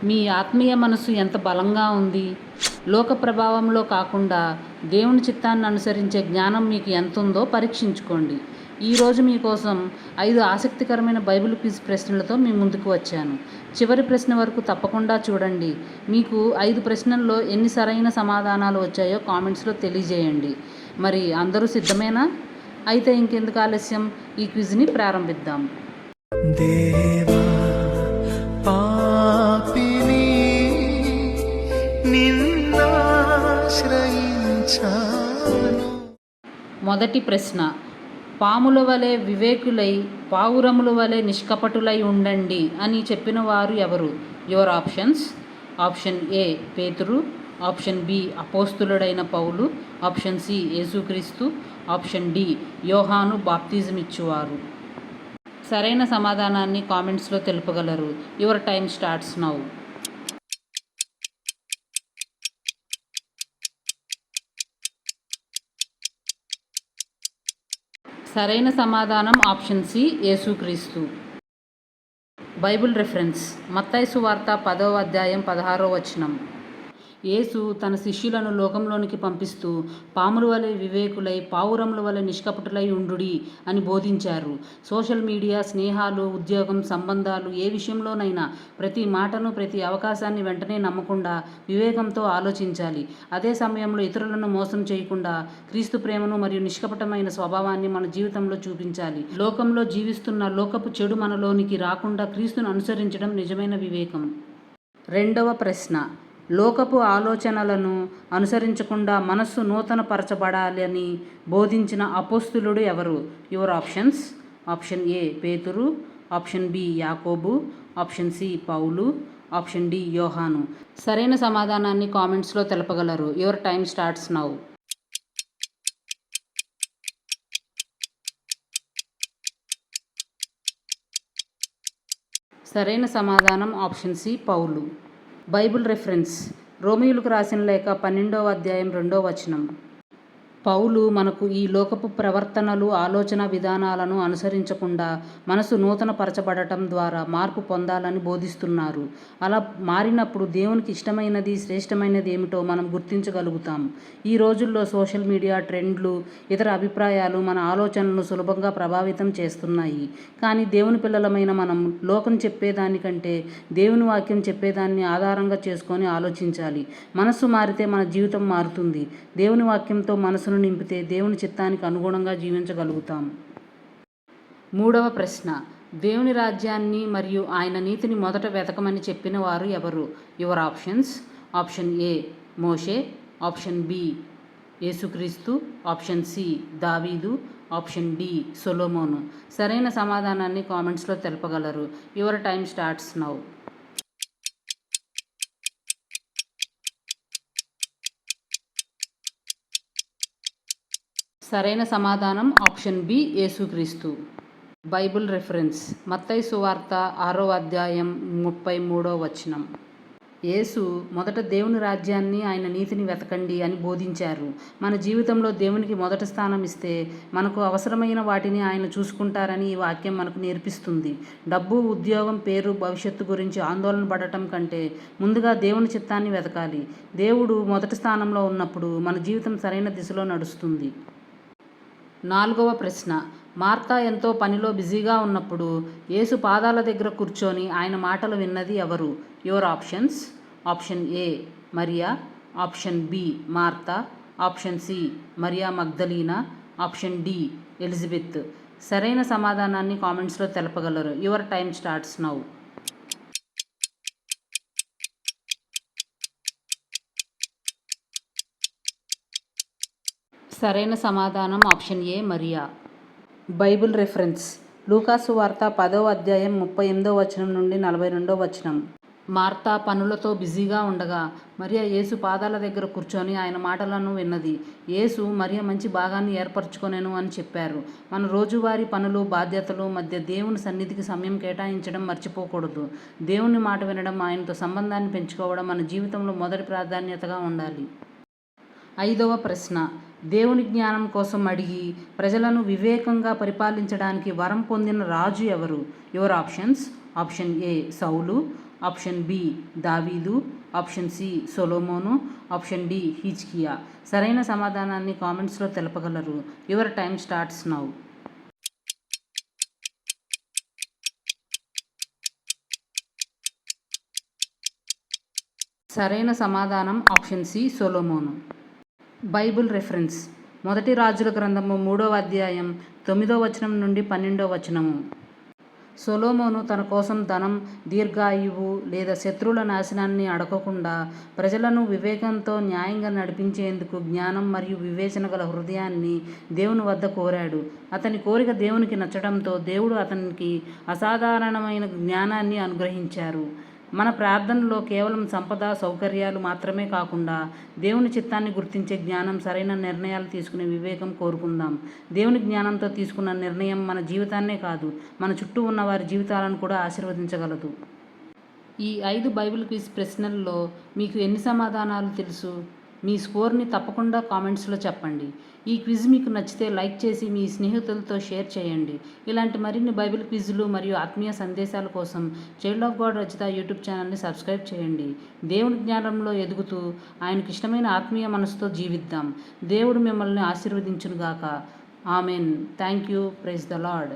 మీ ఆత్మీయ మనసు ఎంత బలంగా ఉంది? లోక ప్రభావంలో కాకుండా దేవుని చిత్తాన్ని అనుసరించే జ్ఞానం మీకు ఎంతుందో పరీక్షించుకోండి. ఈరోజు మీకోసం 5 ఆసక్తికరమైన బైబిల్ క్విజ్ ప్రశ్నలతో మీ ముందుకు వచ్చాను. చివరి ప్రశ్న వరకు తప్పకుండా చూడండి. మీకు 5 ప్రశ్నల్లో ఎన్ని సరైన సమాధానాలు వచ్చాయో కామెంట్స్లో తెలియజేయండి. మరి అందరూ సిద్ధమేనా? అయితే ఇంకెందుకు ఆలస్యం, ఈ క్విజ్ని ప్రారంభిద్దాం. దేవా పాపిని నిన్నాశ్రయించాను. మొదటి ప్రశ్న, పాముల వలె వివేకులై పావురముల వలె నిష్కపటులై ఉండండి అని చెప్పిన వారు ఎవరు? Your options. ఆప్షన్ ఏ పేతురు, ఆప్షన్ బి అపోస్తులుడైన పౌలు, ఆప్షన్ సి యేసుక్రీస్తు, ఆప్షన్ డి యోహాను బాప్తిజం ఇచ్చువారు. సరైన సమాధానాన్ని కామెంట్స్లో తెలుపగలరు. Your time starts now. సరైన సమాధానం ఆప్షన్ సి యేసుక్రీస్తు. బైబిల్ రిఫరెన్స్, మత్తయి సువార్త 10వ అధ్యాయం 16వ వచనం. యేసు తన శిష్యులను లోకంలోనికి పంపిస్తూ పాముల వలె వివేకులై పావురముల వలె నిష్కపటులై ఉండుడి అని బోధించారు. సోషల్ మీడియా, స్నేహాలు, ఉద్యోగం, సంబంధాలు ఏ విషయంలోనైనా ప్రతి మాటను, ప్రతి అవకాశాన్ని వెంటనే నమ్మకుండా వివేకంతో ఆలోచించాలి. అదే సమయంలో ఇతరులను మోసం చేయకుండా క్రీస్తు ప్రేమను మరియు నిష్కపటమైన స్వభావాన్ని మన జీవితంలో చూపించాలి. లోకంలో జీవిస్తున్న లోకపు చెడు మనలోనికి రాకుండా క్రీస్తును అనుసరించడం నిజమైన వివేకం. రెండవ ప్రశ్న, లోకపు ఆలోచనలను అనుసరించకుండా మనస్సు నూతన పరచబడాలని బోధించిన అపోస్తులుడు ఎవరు? Your options. ఆప్షన్ ఏ పేతురు, ఆప్షన్ బి యాకోబు, ఆప్షన్ సి పౌలు, ఆప్షన్ డి యోహాను. సరైన సమాధానాన్ని కామెంట్స్లో తెలపగలరు. Your time starts now. సరైన సమాధానం ఆప్షన్ సి పౌలు. బైబిల్ రిఫరెన్స్, రోమీయులకు రాసిన లేఖ 12వ అధ్యాయం 2వ వచనం. పౌలు మనకు ఈ లోకపు ప్రవర్తనలు, ఆలోచన విధానాలను అనుసరించకుండా మనసు నూతన పరచబడటం ద్వారా మార్పు పొందాలని బోధిస్తున్నారు. అలా మారినప్పుడు దేవునికి ఇష్టమైనది, శ్రేష్టమైనది ఏమిటో మనం గుర్తించగలుగుతాం. ఈ రోజుల్లో సోషల్ మీడియా ట్రెండ్లు, ఇతర అభిప్రాయాలు మన ఆలోచనలను సులభంగా ప్రభావితం చేస్తున్నాయి. కానీ దేవుని పిల్లలమైన మనం లోకం చెప్పేదానికంటే దేవుని వాక్యం చెప్పేదాన్ని ఆధారంగా చేసుకొని ఆలోచించాలి. మనస్సు మారితే మన జీవితం మారుతుంది. దేవుని వాక్యంతో మనసును నింపితే దేవుని చిత్తానికి అనుగుణంగా జీవించగలుగుతాం. మూడవ ప్రశ్న, దేవుని రాజ్యాన్ని మరియు ఆయన నీతిని మొదట వెతకమని చెప్పిన వారు ఎవరు? Your options. ఆప్షన్ ఏ మోషే, ఆప్షన్ బి యేసుక్రీస్తు, ఆప్షన్ సి దావీదు, ఆప్షన్ డి సొలొమోను. సరైన సమాధానాన్ని కామెంట్స్లో తెలపగలరు. Your time starts now. సరైన సమాధానం ఆప్షన్ బి యేసుక్రీస్తు. బైబిల్ రిఫరెన్స్, మత్తయి సువార్త 6వ అధ్యాయం 33వ వచనం. యేసు మొదట దేవుని రాజ్యాన్ని, ఆయన నీతిని వెతకండి అని బోధించారు. మన జీవితంలో దేవునికి మొదటి స్థానం ఇస్తే మనకు అవసరమైన వాటిని ఆయన చూసుకుంటారని ఈ వాక్యం మనకు నేర్పిస్తుంది. డబ్బు, ఉద్యోగం, పేరు, భవిష్యత్తు గురించి ఆందోళన పడటం కంటే ముందుగా దేవుని చిత్తాన్ని వెతకాలి. దేవుడు మొదటి స్థానంలో ఉన్నప్పుడు మన జీవితం సరైన దిశలో నడుస్తుంది. నాలుగవ ప్రశ్న, మార్తా ఎంతో పనిలో బిజీగా ఉన్నప్పుడు యేసు పాదాల దగ్గర కూర్చొని ఆయన మాటలు విన్నది ఎవరు? Your options. Option A Maria, option B Martha, option C Maria Magdalena, option D Elizabeth. సరైన సమాధానాన్ని కామెంట్స్లో తెలపగలరు. Your time starts now. సరైన సమాధానం option A Maria. Bible reference, లూకాసు వార్త 10వ అధ్యాయం 38వ వచనం నుండి 42వ వచనం. మార్తా పనులతో బిజీగా ఉండగా మరియా యేసు పాదాల దగ్గర కూర్చొని ఆయన మాటలను విన్నది. యేసు మరియ మంచి భాగాన్ని ఏర్పరచుకొనెను అని చెప్పారు. మన రోజువారీ పనులు, బాధ్యతలు మధ్య దేవుని సన్నిధికి సమయం కేటాయించడం మర్చిపోకూడదు. దేవుని మాట వినడం, ఆయనతో సంబంధాన్ని పెంచుకోవడం మన జీవితంలో మొదటి ప్రాధాన్యతగా ఉండాలి. 5వ ప్రశ్న, దేవుని జ్ఞానం కోసం అడిగి ప్రజలను వివేకంగా పరిపాలించడానికి వరం పొందిన రాజు ఎవరు? Your options. ఆప్షన్ ఏ సౌలు, ఆప్షన్ బి దావీదు, ఆప్షన్ సి సొలొమోను, ఆప్షన్ డి హిజ్కియా. సరైన సమాధానాన్ని కామెంట్స్లో తెలపగలరు. Your time starts now. సరైన సమాధానం ఆప్షన్ సి సొలొమోను. బైబిల్ రెఫరెన్స్: మొదటి రాజుల గ్రంథము 3వ అధ్యాయం 9వ వచనం నుండి 12వ వచనము. సొలొమోను తన కోసం ధనం, దీర్ఘాయువు లేదా శత్రువుల నాశనాన్ని అడగకుండా ప్రజలను వివేకంతో న్యాయంగా నడిపించేందుకు జ్ఞానం మరియు వివేచన గల హృదయాన్ని దేవుని వద్ద కోరాడు. అతని కోరిక దేవునికి నచ్చడంతో దేవుడు అతనికి అసాధారణమైన జ్ఞానాన్ని అనుగ్రహించారు. మన ప్రార్థనలో కేవలం సంపద, సౌకర్యాలు మాత్రమే కాకుండా దేవుని చిత్తాన్ని గుర్తించే జ్ఞానం, సరైన నిర్ణయాలు తీసుకునే వివేకం కోరుకుందాం. దేవుని జ్ఞానంతో తీసుకున్న నిర్ణయం మన జీవితాన్నే కాదు, మన చుట్టూ ఉన్న వారి జీవితాలను కూడా ఆశీర్వదించగలదు. ఈ 5 బైబిల్ క్విజ్ ప్రశ్నల్లో మీకు ఎన్ని సమాధానాలు తెలుసు? మీ స్కోర్ని తప్పకుండా కామెంట్స్లో చెప్పండి. ఈ క్విజ్ మీకు నచ్చితే లైక్ చేసి మీ స్నేహితులతో షేర్ చేయండి. ఇలాంటి మరిన్ని బైబిల్ క్విజ్లు మరియు ఆత్మీయ సందేశాల కోసం child of God Rachitha YouTube ఛానల్ని సబ్స్క్రైబ్ చేయండి. దేవుని జ్ఞానంలో ఎదుగుతూ ఆయనకి ఇష్టమైన ఆత్మీయ మనసుతో జీవిద్దాం. దేవుడు మిమ్మల్ని ఆశీర్వదించునుగాక. Amen. Thank you. Praise the lord.